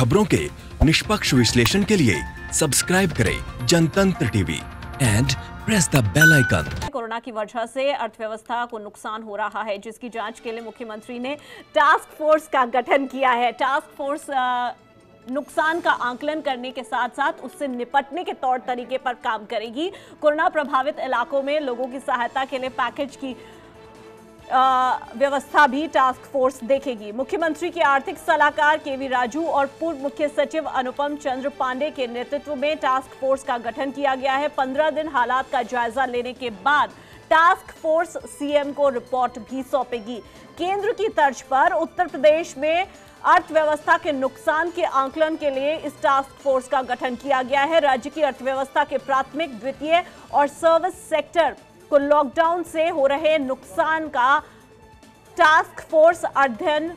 खबरों के निष्पक्ष विश्लेषण के लिए सब्सक्राइब करें Janatantra TV and press the bell icon. Corona की वजह से अर्थव्यवस्था को नुकसान हो रहा है, जिसकी जांच के लिए मुख्यमंत्री ने टास्क फोर्स का गठन किया है। टास्क फोर्स नुकसान का आकलन करने के साथ साथ उससे निपटने के तौर तरीके पर काम करेगी। कोरोना प्रभावित इलाकों में लोगों की सहायता के लिए पैकेज की व्यवस्था भी टास्क फोर्स देखेगी। मुख्यमंत्री के आर्थिक सलाहकार केवी राजू और पूर्व मुख्य सचिव अनुपम चंद्र पांडे के नेतृत्व में टास्क फोर्स का गठन किया गया है। 15 दिन हालात का जायजा लेने के बाद टास्क फोर्स सीएम को रिपोर्ट भी सौंपेगी। केंद्र की तर्ज पर उत्तर प्रदेश में अर्थव्यवस्था के नुकसान के आकलन के लिए इस टास्क फोर्स का गठन किया गया है। राज्य की अर्थव्यवस्था के प्राथमिक, द्वितीय और सर्विस सेक्टर को लॉकडाउन से हो रहे नुकसान का टास्क फोर्स अध्ययन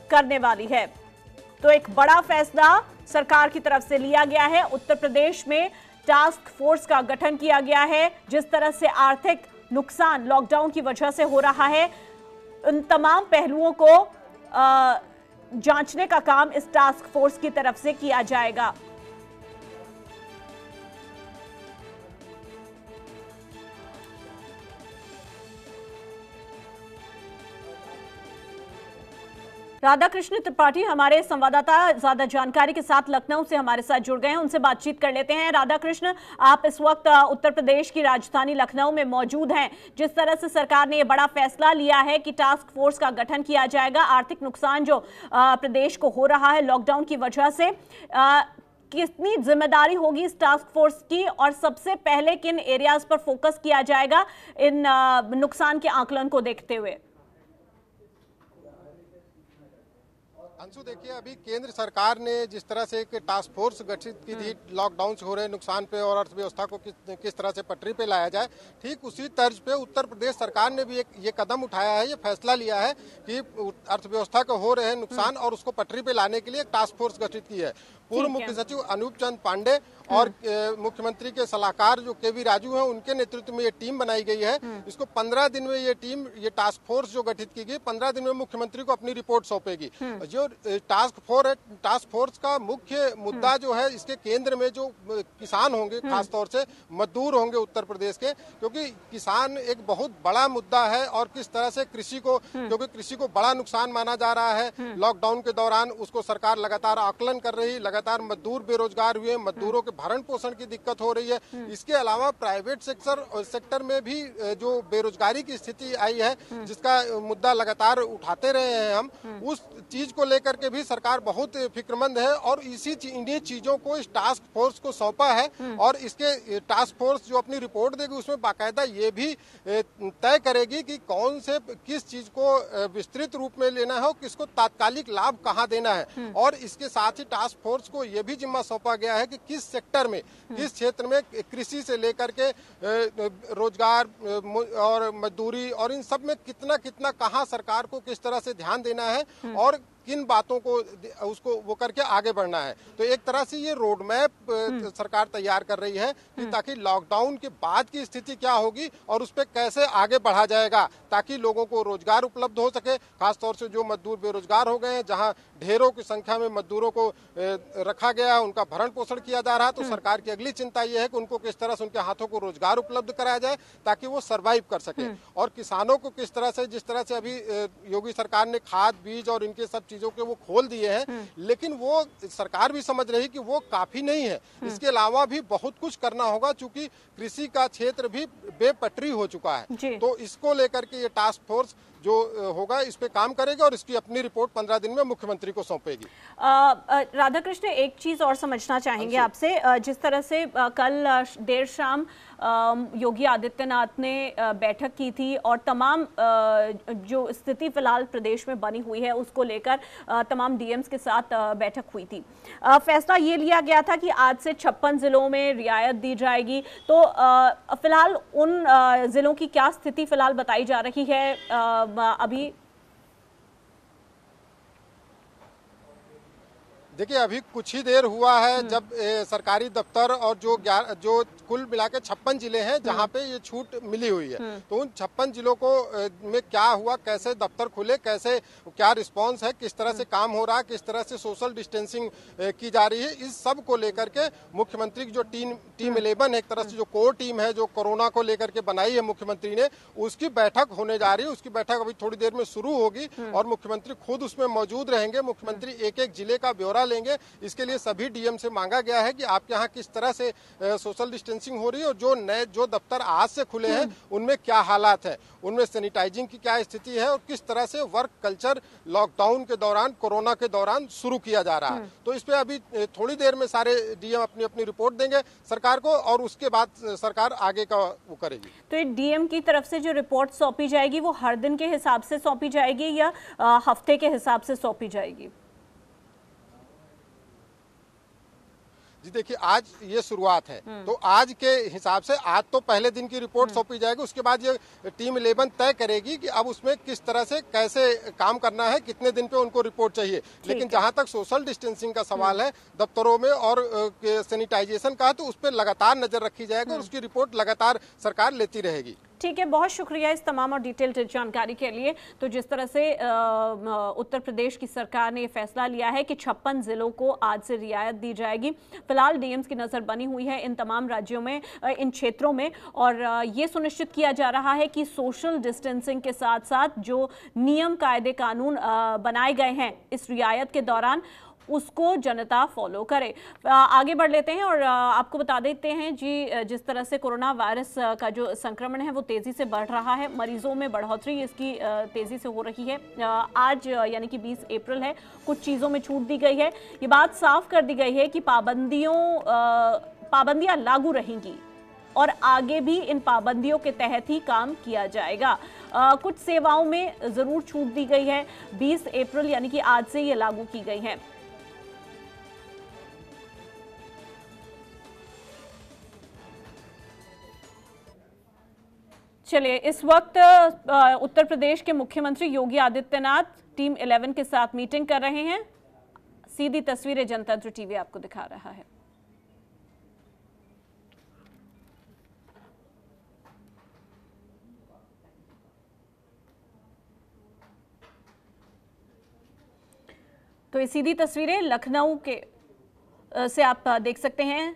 करने वाली है। तो एक बड़ा फैसला सरकार की तरफ से लिया गया है। उत्तर प्रदेश में टास्क फोर्स का गठन किया गया है। जिस तरह से आर्थिक नुकसान लॉकडाउन की वजह से हो रहा है, उन तमाम पहलुओं को जांचने का काम इस टास्क फोर्स की तरफ से किया जाएगा। राधाकृष्ण त्रिपाठी हमारे संवाददाता ज्यादा जानकारी के साथ लखनऊ से हमारे साथ जुड़ गए हैं, उनसे बातचीत कर लेते हैं। राधाकृष्ण, आप इस वक्त उत्तर प्रदेश की राजधानी लखनऊ में मौजूद हैं। जिस तरह से सरकार ने यह बड़ा फैसला लिया है कि टास्क फोर्स का गठन किया जाएगा, आर्थिक नुकसान जो प्रदेश को हो रहा है लॉकडाउन की वजह से, कितनी जिम्मेदारी होगी इस टास्क फोर्स की और सबसे पहले किन एरियाज पर फोकस किया जाएगा इन नुकसान के आकलन को देखते हुए? अंशु, देखिए, अभी केंद्र सरकार ने जिस तरह से एक टास्क फोर्स गठित की थी लॉकडाउन से हो रहे नुकसान पे और अर्थव्यवस्था को किस तरह से पटरी पे लाया जाए, ठीक उसी तर्ज पे उत्तर प्रदेश सरकार ने भी ये कदम उठाया है, ये फैसला लिया है कि अर्थव्यवस्था को हो रहे नुकसान और उसको पटरी पे लाने के लिए एक टास्क फोर्स गठित की है। पूर्व मुख्य सचिव अनूप चंद पांडे और मुख्यमंत्री के सलाहकार जो केवी राजू हैं, उनके नेतृत्व में ये टीम बनाई गई है। इसको 15 दिन में ये टास्क फोर्स जो गठित की गई, 15 दिन में मुख्यमंत्री को अपनी रिपोर्ट सौंपेगी। जो टास्क फोर्स का मुख्य मुद्दा जो है, इसके केंद्र में जो किसान होंगे, खासतौर से मजदूर होंगे उत्तर प्रदेश के, क्योंकि किसान एक बहुत बड़ा मुद्दा है और किस तरह से कृषि को, क्योंकि कृषि को बड़ा नुकसान माना जा रहा है लॉकडाउन के दौरान, उसको सरकार लगातार आकलन कर रही, लगातार मजदूर बेरोजगार हुए, मजदूरों के भरण पोषण की दिक्कत हो रही है। इसके अलावा प्राइवेट सेक्टर में भी जो बेरोजगारी की स्थिति आई है, जिसका मुद्दा लगातार उठाते रहे हैं हम, उस चीज को लेकर के भी सरकार बहुत फिक्रमंद है और इन्हीं चीजों को इस टास्क फोर्स को सौंपा है। और इसके टास्क फोर्स जो अपनी रिपोर्ट देगी, उसमें बाकायदा ये भी तय करेगी कि कौन से किस चीज को विस्तृत रूप में लेना है और किसको तात्कालिक लाभ कहाँ देना है। और इसके साथ ही टास्क फोर्स को यह भी जिम्मा सौंपा गया है कि किस सेक्टर में, किस क्षेत्र में कृषि से लेकर के रोजगार और मजदूरी और इन सब में कितना कितना कहाँ सरकार को किस तरह से ध्यान देना है और किन बातों को उसको वो करके आगे बढ़ना है। तो एक तरह से ये रोड मैप सरकार तैयार कर रही है कि ताकि लॉकडाउन के बाद की स्थिति क्या होगी और उस पर कैसे आगे बढ़ा जाएगा, ताकि लोगों को रोजगार उपलब्ध हो सके। खासतौर से जो मजदूर बेरोजगार हो गए हैं, जहां ढेरों की संख्या में मजदूरों को रखा गया, उनका भरण पोषण किया जा रहा है, तो सरकार की अगली चिंता यह है कि उनको किस तरह से उनके हाथों को रोजगार उपलब्ध कराया जाए ताकि वो सर्वाइव कर सके। और किसानों को किस तरह से, जिस तरह से अभी योगी सरकार ने खाद, बीज और इनके सब चीजों के वो खोल दिए हैं, लेकिन वो सरकार भी समझ रही कि वो काफी नहीं है, इसके अलावा भी बहुत कुछ करना होगा, चूंकि कृषि का क्षेत्र भी बेपटरी हो चुका है। तो इसको लेकर के ये टास्क फोर्स जो होगा इस पे काम करेगा और इसकी अपनी रिपोर्ट 15 दिन में मुख्यमंत्री को सौंपेगी। राधाकृष्ण, एक चीज और समझना चाहेंगे आपसे। जिस तरह से कल देर शाम योगी आदित्यनाथ ने बैठक की थी और तमाम जो स्थिति फिलहाल प्रदेश में बनी हुई है उसको लेकर तमाम डीएम्स के साथ बैठक हुई थी। फैसला ये लिया गया था कि आज से 56 जिलों में रियायत दी जाएगी। तो फिलहाल उन जिलों की क्या स्थिति फिलहाल बताई जा रही है अभी? देखिए अभी कुछ ही देर हुआ है जब सरकारी दफ्तर और जो कुल मिला के 56 जिले हैं जहां पे ये छूट मिली हुई है, तो उन 56 जिलों को में क्या हुआ, कैसे दफ्तर खुले, कैसे क्या रिस्पांस है, किस तरह से काम हो रहा है, किस तरह से सोशल डिस्टेंसिंग की जा रही है, इस सब को लेकर के मुख्यमंत्री की जो टीम 11 है, एक तरह से जो कोर टीम है जो कोरोना को लेकर के बनाई है मुख्यमंत्री ने, उसकी बैठक होने जा रही है। उसकी बैठक अभी थोड़ी देर में शुरू होगी और मुख्यमंत्री खुद उसमें मौजूद रहेंगे। मुख्यमंत्री एक एक जिले का ब्यौरा लेंगे। इसके लिए सभी डीएम से मांगा गया है कि आपके यहाँ किस तरह से सोशल डिस्टेंसिंग हो रही है और जो दफ्तर आज से खुले हैं उनमें क्या हालात है, उनमें सैनिटाइजिंग की क्या स्थिति है और किस तरह से वर्क कल्चर लॉकडाउन के दौरान, कोरोना के दौरान शुरू किया जा रहा है। तो इस पे अभी थोड़ी देर में सारे डीएम अपनी अपनी रिपोर्ट देंगे सरकार को और उसके बाद सरकार आगे का वो करेगी। तो ये डीएम की तरफ से जो रिपोर्ट सौंपी जाएगी वो हर दिन के हिसाब से सौंपी जाएगी या हफ्ते के हिसाब से सौंपी जाएगी? जी देखिए आज ये शुरुआत है, तो आज के हिसाब से आज तो पहले दिन की रिपोर्ट सौंपी जाएगी। उसके बाद ये टीम 11 तय करेगी कि अब उसमें किस तरह से कैसे काम करना है, कितने दिन पे उनको रिपोर्ट चाहिए। लेकिन जहां तक सोशल डिस्टेंसिंग का सवाल है दफ्तरों में और सैनिटाइजेशन का, तो उस पर लगातार नजर रखी जाएगी और उसकी रिपोर्ट लगातार सरकार लेती रहेगी। ठीक है, बहुत शुक्रिया इस तमाम और डिटेल्ड जानकारी के लिए। तो जिस तरह से उत्तर प्रदेश की सरकार ने ये फैसला लिया है कि 56 जिलों को आज से रियायत दी जाएगी। फिलहाल डीएम्स की नज़र बनी हुई है इन तमाम राज्यों में, इन क्षेत्रों में, और ये सुनिश्चित किया जा रहा है कि सोशल डिस्टेंसिंग के साथ साथ जो नियम कायदे कानून बनाए गए हैं इस रियायत के दौरान उसको जनता फॉलो करे। आगे बढ़ लेते हैं और आपको बता देते हैं जी, जिस तरह से कोरोना वायरस का जो संक्रमण है वो तेज़ी से बढ़ रहा है, मरीजों में बढ़ोतरी इसकी तेज़ी से हो रही है। आज यानी कि 20 अप्रैल है, कुछ चीज़ों में छूट दी गई है। ये बात साफ कर दी गई है कि पाबंदियां लागू रहेंगी और आगे भी इन पाबंदियों के तहत ही काम किया जाएगा। कुछ सेवाओं में ज़रूर छूट दी गई है। 20 अप्रैल यानी कि आज से ये लागू की गई है। चलिए, इस वक्त उत्तर प्रदेश के मुख्यमंत्री योगी आदित्यनाथ टीम 11 के साथ मीटिंग कर रहे हैं। सीधी तस्वीरें जनतंत्र टीवी आपको दिखा रहा है। तो ये सीधी तस्वीरें लखनऊ के से आप देख सकते हैं।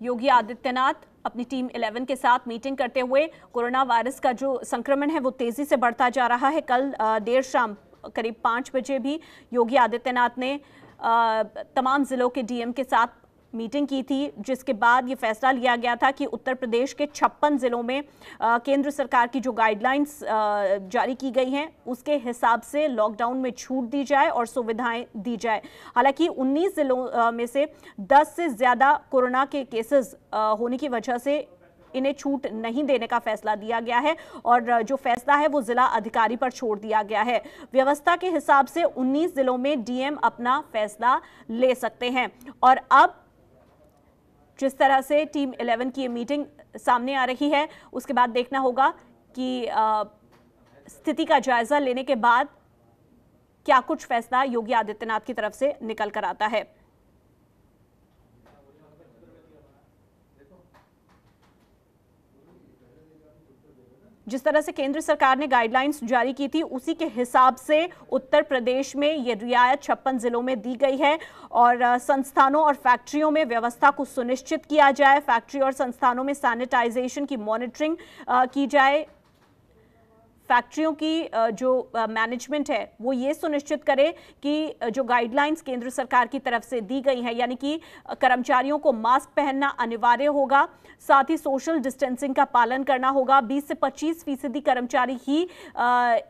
योगी आदित्यनाथ अपनी टीम 11 के साथ मीटिंग करते हुए कोरोना वायरस का जो संक्रमण है वो तेजी से बढ़ता जा रहा है। कल देर शाम करीब 5 बजे भी योगी आदित्यनाथ ने तमाम जिलों के डीएम के साथ मीटिंग की थी, जिसके बाद ये फैसला लिया गया था कि उत्तर प्रदेश के 56 जिलों में केंद्र सरकार की जो गाइडलाइंस जारी की गई हैं उसके हिसाब से लॉकडाउन में छूट दी जाए और सुविधाएं दी जाए। हालांकि 19 जिलों में से 10 से ज़्यादा कोरोना के केसेस होने की वजह से इन्हें छूट नहीं देने का फैसला दिया गया है और जो फैसला है वो जिला अधिकारी पर छोड़ दिया गया है। व्यवस्था के हिसाब से 19 जिलों में डीएम अपना फैसला ले सकते हैं। और अब जिस तरह से टीम 11 की ये मीटिंग सामने आ रही है उसके बाद देखना होगा कि स्थिति का जायजा लेने के बाद क्या कुछ फैसला योगी आदित्यनाथ की तरफ से निकल कर आता है। जिस तरह से केंद्र सरकार ने गाइडलाइंस जारी की थी उसी के हिसाब से उत्तर प्रदेश में ये रियायत 56 जिलों में दी गई है और संस्थानों और फैक्ट्रियों में व्यवस्था को सुनिश्चित किया जाए। फैक्ट्री और संस्थानों में सैनिटाइजेशन की मॉनिटरिंग की जाए। फैक्ट्रियों की जो मैनेजमेंट है वो ये सुनिश्चित करे कि जो गाइडलाइंस केंद्र सरकार की तरफ से दी गई हैं, यानी कि कर्मचारियों को मास्क पहनना अनिवार्य होगा, साथ ही सोशल डिस्टेंसिंग का पालन करना होगा। 20 से 25% कर्मचारी ही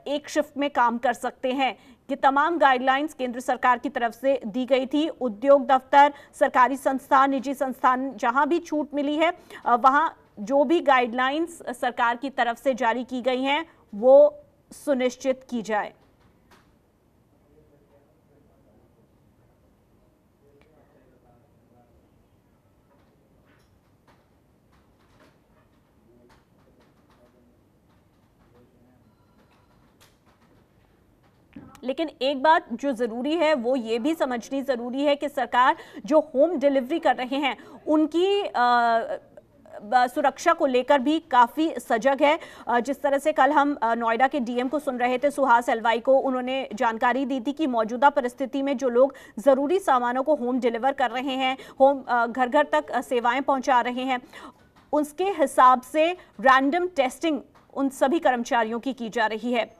एक शिफ्ट में काम कर सकते हैं। ये तमाम गाइडलाइंस केंद्र सरकार की तरफ से दी गई थी। उद्योग दफ्तर, सरकारी संस्थान, निजी संस्थान, जहां भी छूट मिली है वहां जो भी गाइडलाइंस सरकार की तरफ से जारी की गई हैं वो सुनिश्चित की जाए। लेकिन एक बात जो ज़रूरी है वो ये भी समझनी ज़रूरी है कि सरकार जो होम डिलीवरी कर रहे हैं उनकी सुरक्षा को लेकर भी काफ़ी सजग है। जिस तरह से कल हम नोएडा के डीएम को सुन रहे थे, सुहास एलवाई को, उन्होंने जानकारी दी थी कि मौजूदा परिस्थिति में जो लोग ज़रूरी सामानों को होम डिलीवर कर रहे हैं, घर घर तक सेवाएं पहुंचा रहे हैं, उसके हिसाब से रैंडम टेस्टिंग उन सभी कर्मचारियों की जा रही है।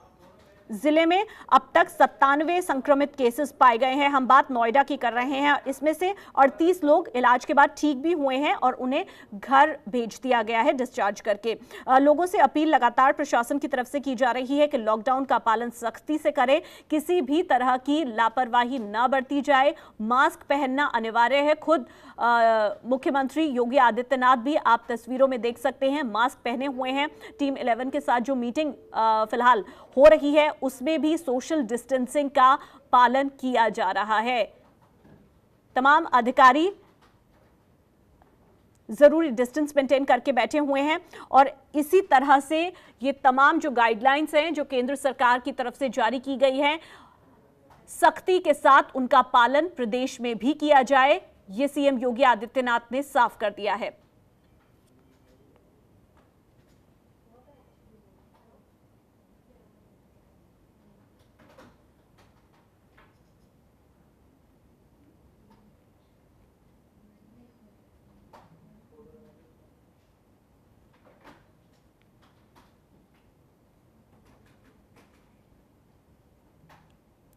जिले में अब तक 97 संक्रमित केसेस पाए गए हैं। हम बात नोएडा की कर रहे हैं। इसमें से 38 लोग इलाज के बाद ठीक भी हुए हैं और उन्हें घर भेज दिया गया है डिस्चार्ज करके। लोगों से अपील लगातार प्रशासन की तरफ से की जा रही है कि लॉकडाउन का पालन सख्ती से करें, किसी भी तरह की लापरवाही ना बरती जाए, मास्क पहनना अनिवार्य है। खुद मुख्यमंत्री योगी आदित्यनाथ भी आप तस्वीरों में देख सकते हैं, मास्क पहने हुए हैं। टीम 11 के साथ जो मीटिंग फिलहाल हो रही है उसमें भी सोशल डिस्टेंसिंग का पालन किया जा रहा है। तमाम अधिकारी जरूरी डिस्टेंस मेंटेन करके बैठे हुए हैं और इसी तरह से ये तमाम जो गाइडलाइंस हैं जो केंद्र सरकार की तरफ से जारी की गई हैं, सख्ती के साथ उनका पालन प्रदेश में भी किया जाए, ये सीएम योगी आदित्यनाथ ने साफ कर दिया है।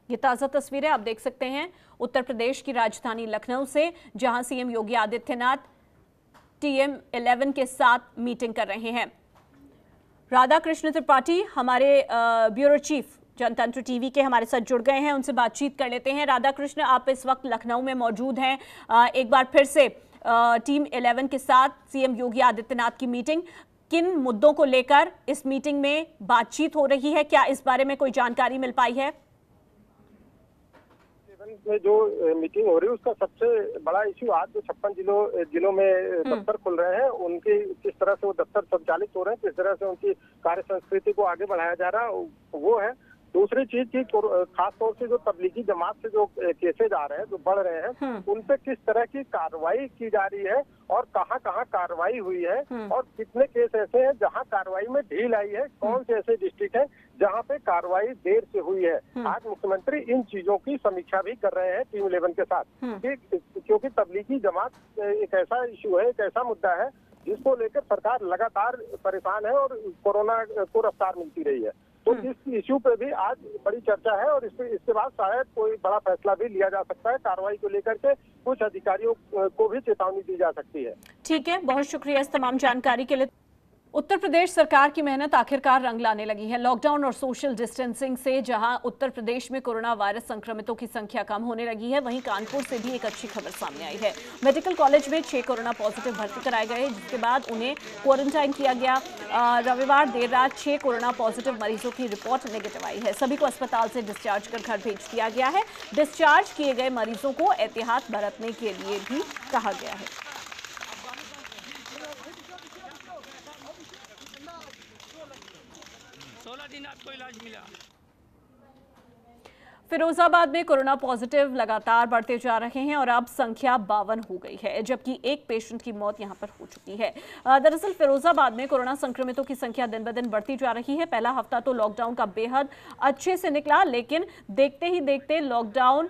ये ताज़ा तस्वीरें आप देख सकते हैं उत्तर प्रदेश की राजधानी लखनऊ से, जहां सीएम योगी आदित्यनाथ टीएम 11 के साथ मीटिंग कर रहे हैं। राधा कृष्ण त्रिपाठी हमारे ब्यूरो चीफ जनतंत्र टीवी के हमारे साथ जुड़ गए हैं, उनसे बातचीत कर लेते हैं। राधा कृष्ण, आप इस वक्त लखनऊ में मौजूद हैं। एक बार फिर से टीम 11 के साथ सीएम योगी आदित्यनाथ की मीटिंग, किन मुद्दों को लेकर इस मीटिंग में बातचीत हो रही है, क्या इस बारे में कोई जानकारी मिल पाई है? में जो मीटिंग हो रही है उसका सबसे बड़ा इश्यू आज जो 56 जिलों में दफ्तर खुल रहे हैं, उनकी किस तरह से वो दफ्तर संचालित हो रहे हैं, किस तरह से उनकी कार्य संस्कृति को आगे बढ़ाया जा रहा है, वो है। दूसरी चीज की खास तौर से जो तबलीगी जमात से जो केसेज आ रहे हैं, जो बढ़ रहे हैं, उन पे किस तरह की कार्रवाई की जा रही है और कहां कहां कार्रवाई हुई है और कितने केस ऐसे हैं जहां कार्रवाई में ढील आई है, कौन से ऐसे डिस्ट्रिक्ट हैं जहां पे कार्रवाई देर से हुई है। आज मुख्यमंत्री इन चीजों की समीक्षा भी कर रहे हैं टीम 11 के साथ, क्योंकि तबलीगी जमात एक ऐसा इशू है, एक ऐसा मुद्दा है जिसको लेकर सरकार लगातार परेशान है और कोरोना को रफ्तार मिलती रही है। तो इस इश्यू पे भी आज बड़ी चर्चा है और इसके बाद शायद कोई बड़ा फैसला भी लिया जा सकता है। कार्रवाई को लेकर के कुछ अधिकारियों को भी चेतावनी दी जा सकती है। ठीक है, बहुत शुक्रिया इस तमाम जानकारी के लिए। उत्तर प्रदेश सरकार की मेहनत आखिरकार रंग लाने लगी है। लॉकडाउन और सोशल डिस्टेंसिंग से जहां उत्तर प्रदेश में कोरोना वायरस संक्रमितों की संख्या कम होने लगी है, वहीं कानपुर से भी एक अच्छी खबर सामने आई है। मेडिकल कॉलेज में 6 कोरोना पॉजिटिव भर्ती कराए गए, जिसके बाद उन्हें क्वारंटाइन किया गया। रविवार देर रात 6 कोरोना पॉजिटिव मरीजों की रिपोर्ट नेगेटिव आई है। सभी को अस्पताल से डिस्चार्ज कर घर भेज दिया गया है। डिस्चार्ज किए गए मरीजों को एहतियात बरतने के लिए भी कहा गया है। आपको इलाज मिला। फिरोजाबाद में कोरोना पॉजिटिव लगातार बढ़ते जा रहे हैं और अब संख्या 52 हो गई है, जबकि एक पेशेंट की मौत यहां पर हो चुकी है। दरअसल फिरोजाबाद में कोरोना संक्रमितों की संख्या दिन ब दिन बढ़ती जा रही है। पहला हफ्ता तो लॉकडाउन का बेहद अच्छे से निकला, लेकिन देखते ही देखते लॉकडाउन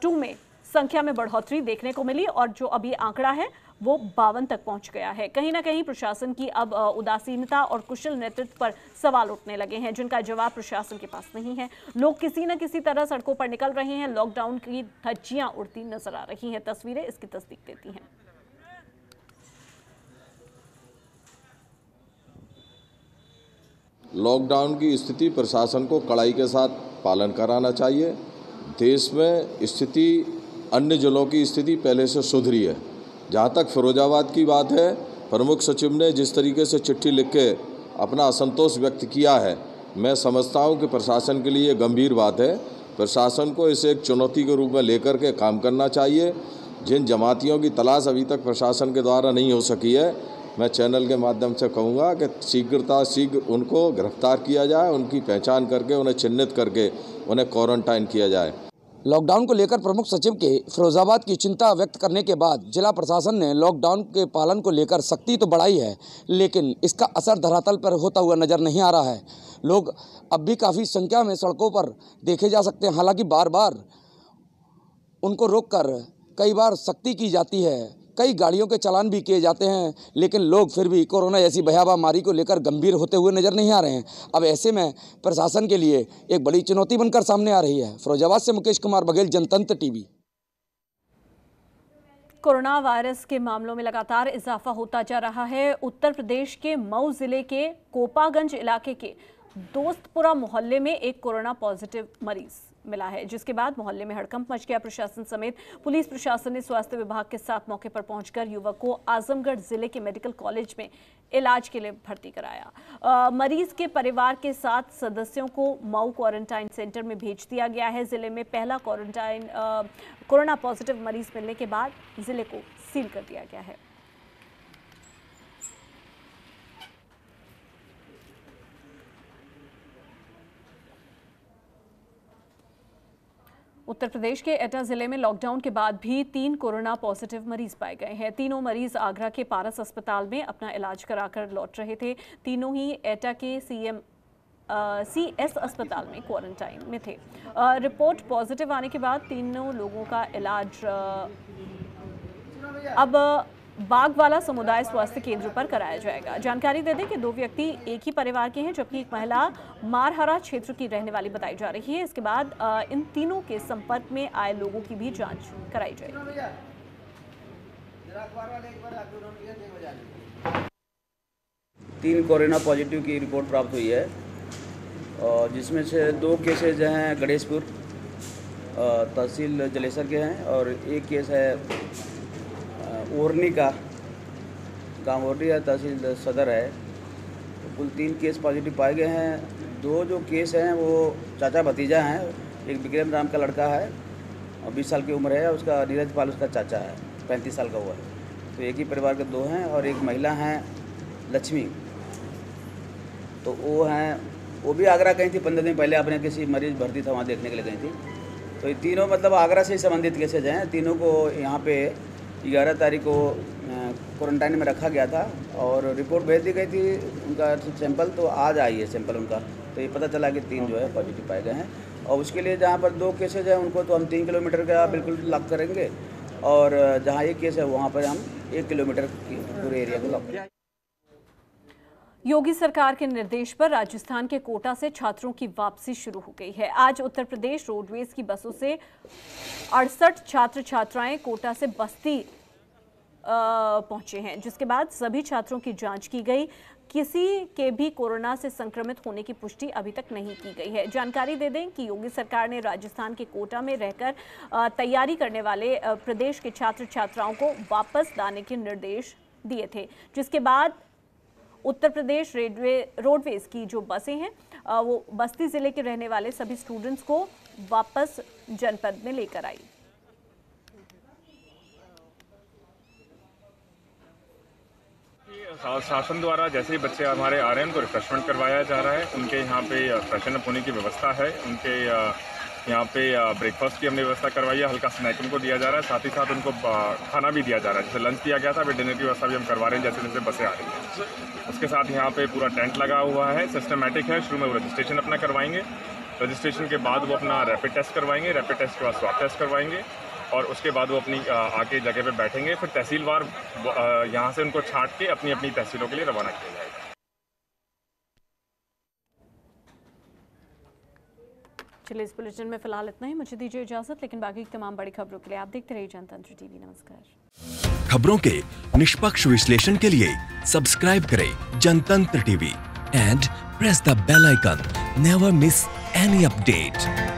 2 में संख्या में बढ़ोतरी देखने को मिली और जो अभी आंकड़ा है वो 52 तक पहुंच गया है। कहीं ना कहीं प्रशासन की अब उदासीनता और कुशल नेतृत्व पर सवाल उठने लगे हैं, जिनका जवाब प्रशासन के पास नहीं है। लोग किसी न किसी तरह सड़कों पर निकल रहे हैं। लॉकडाउन की धज्जियां उड़ती नजर आ रही हैं। तस्वीरें इसकी तस्दीक देती हैं। लॉकडाउन की स्थिति प्रशासन को कड़ाई के साथ पालन कराना चाहिए। देश में स्थिति अन्य जिलों की स्थिति पहले से सुधरी है। जहाँ तक फिरोजाबाद की बात है, प्रमुख सचिव ने जिस तरीके से चिट्ठी लिख के अपना असंतोष व्यक्त किया है, मैं समझता हूँ कि प्रशासन के लिए गंभीर बात है। प्रशासन को इसे एक चुनौती के रूप में लेकर के काम करना चाहिए। जिन जमातियों की तलाश अभी तक प्रशासन के द्वारा नहीं हो सकी है, मैं चैनल के माध्यम से कहूँगा कि शीघ्र उनको गिरफ्तार किया जाए, उनकी पहचान करके उन्हें चिन्हित करके उन्हें क्वारंटाइन किया जाए। लॉकडाउन को लेकर प्रमुख सचिव के फिरोजाबाद की चिंता व्यक्त करने के बाद जिला प्रशासन ने लॉकडाउन के पालन को लेकर सख्ती तो बढ़ाई है, लेकिन इसका असर धरातल पर होता हुआ नजर नहीं आ रहा है। लोग अब भी काफ़ी संख्या में सड़कों पर देखे जा सकते हैं। हालांकि बार बार उनको रोककर कई बार सख्ती की जाती है, कई गाड़ियों के चालान भी किए जाते हैं, लेकिन लोग फिर भी कोरोना जैसी भयावह बीमारी को लेकर गंभीर होते हुए नजर नहीं आ रहे हैं। अब ऐसे में प्रशासन के लिए एक बड़ी चुनौती बनकर सामने आ रही है। फिरोजाबाद से मुकेश कुमार बघेल, जनतंत्र टीवी। कोरोना वायरस के मामलों में लगातार इजाफा होता जा रहा है। उत्तर प्रदेश के मऊ जिले के कोपागंज इलाके के दोस्तपुरा मोहल्ले में एक कोरोना पॉजिटिव मरीज मिला है, जिसके बाद मोहल्ले में हड़कंप मच गया। प्रशासन समेत पुलिस प्रशासन ने स्वास्थ्य विभाग के साथ मौके पर पहुंचकर युवक को आजमगढ़ जिले के मेडिकल कॉलेज में इलाज के लिए भर्ती कराया। मरीज के परिवार के 7 सदस्यों को मऊ क्वारंटाइन सेंटर में भेज दिया गया है। जिले में पहला कोरोना पॉजिटिव मरीज मिलने के बाद जिले को सील कर दिया गया है। उत्तर प्रदेश के एटा जिले में लॉकडाउन के बाद भी 3 कोरोना पॉजिटिव मरीज पाए गए हैं। तीनों मरीज आगरा के पारस अस्पताल में अपना इलाज कराकर लौट रहे थे। तीनों ही एटा के CS अस्पताल में क्वारंटाइन में थे। रिपोर्ट पॉजिटिव आने के बाद तीनों लोगों का इलाज अब बागवाला समुदाय स्वास्थ्य केंद्र पर कराया जाएगा। जानकारी दे दें कि 2 व्यक्ति एक ही परिवार के हैं, जबकि एक महिला मारहरा क्षेत्र की रहने वाली बताई जा रही है। इसके बाद इन तीनों के संपर्क में आए लोगों की भी जांच कराई जाएगी। 3 कोरोना पॉजिटिव की रिपोर्ट प्राप्त हुई है, और जिसमें से 2 केसेज हैं गणेशपुर तहसील जलेसर के हैं, और एक केस है ओरनी का, गाँव ओरनी है, तहसील सदर है। तो कुल 3 केस पॉजिटिव पाए गए हैं। 2 जो केस हैं वो चाचा भतीजा हैं। एक विक्रम नाम का लड़का है और 20 साल की उम्र है, उसका नीरज पाल उसका चाचा है, 35 साल का हुआ है। तो एक ही परिवार के 2 हैं, और एक महिला हैं लक्ष्मी, तो वो भी आगरा गई थी 15 दिन पहले, अपने किसी मरीज भर्ती था वहाँ देखने के लिए गई थी। तो ये तीनों मतलब आगरा से ही संबंधित केसेज हैं। तीनों को यहाँ पे 11 तारीख को क्वारंटाइन में रखा गया था, और रिपोर्ट भेज दी गई थी उनका सैंपल, तो आज आई है सैंपल उनका। तो ये पता चला कि 3 जो है पॉजिटिव पाए गए हैं। और उसके लिए जहाँ पर 2 केसेज हैं उनको तो हम 3 किलोमीटर का बिल्कुल लॉक करेंगे, और जहाँ एक केस है वहाँ पर हम 1 किलोमीटर की पूरे एरिया को लॉक करेंगे। योगी सरकार के निर्देश पर राजस्थान के कोटा से छात्रों की वापसी शुरू हो गई है। आज उत्तर प्रदेश रोडवेज की बसों से 68 छात्र छात्राएं कोटा से बस्ती पहुंचे हैं, जिसके बाद सभी छात्रों की जांच की गई। किसी के भी कोरोना से संक्रमित होने की पुष्टि अभी तक नहीं की गई है। जानकारी दे दें कि योगी सरकार ने राजस्थान के कोटा में रहकर तैयारी करने वाले प्रदेश के छात्र छात्राओं को वापस लाने के निर्देश दिए थे, जिसके बाद उत्तर प्रदेश रोडवेज की जो बसें हैं वो बस्ती जिले के रहने वाले सभी स्टूडेंट्स को वापस जनपद में लेकर आई। शासन द्वारा जैसे ही बच्चे हमारे आ रहे हैं उनको रिफ्रेशमेंट करवाया जा रहा है। उनके यहाँ पे फ्रेशन अप होने की व्यवस्था है। उनके यहाँ पे ब्रेकफास्ट की हमने व्यवस्था करवाई है, हल्का स्नैक उनको दिया जा रहा है, साथ ही साथ उनको खाना भी दिया जा रहा है। जैसे लंच दिया गया था, अभी डिनर की व्यवस्था भी हम करवा रहे हैं जैसे जैसे बसें आ रही हैं। उसके साथ यहाँ पे पूरा टेंट लगा हुआ है, सिस्टमेटिक है। शुरू में वो रजिस्ट्रेशन अपना करवाएंगे, रजिस्ट्रेशन के बाद वो अपना रैपिड टेस्ट करवाएंगे, रैपिड टेस्ट के बाद स्वाब टेस्ट करवाएंगे, और उसके बाद वो अपनी आके जगह पे बैठेंगे। फिर तहसीलवार यहाँ से उनको छांट के अपनी अपनी तहसीलों के लिए रवाना किया जाएगा। चलिए, इस बुलेटिन में फिलहाल इतना ही। मुझे दीजिए इजाजत, लेकिन बाकी की तमाम बड़ी खबरों के लिए आप देखते रहिए जनतंत्र टीवी। नमस्कार। खबरों के निष्पक्ष विश्लेषण के लिए सब्सक्राइब करें Janatantra TV and press the bell icon. Never miss any update.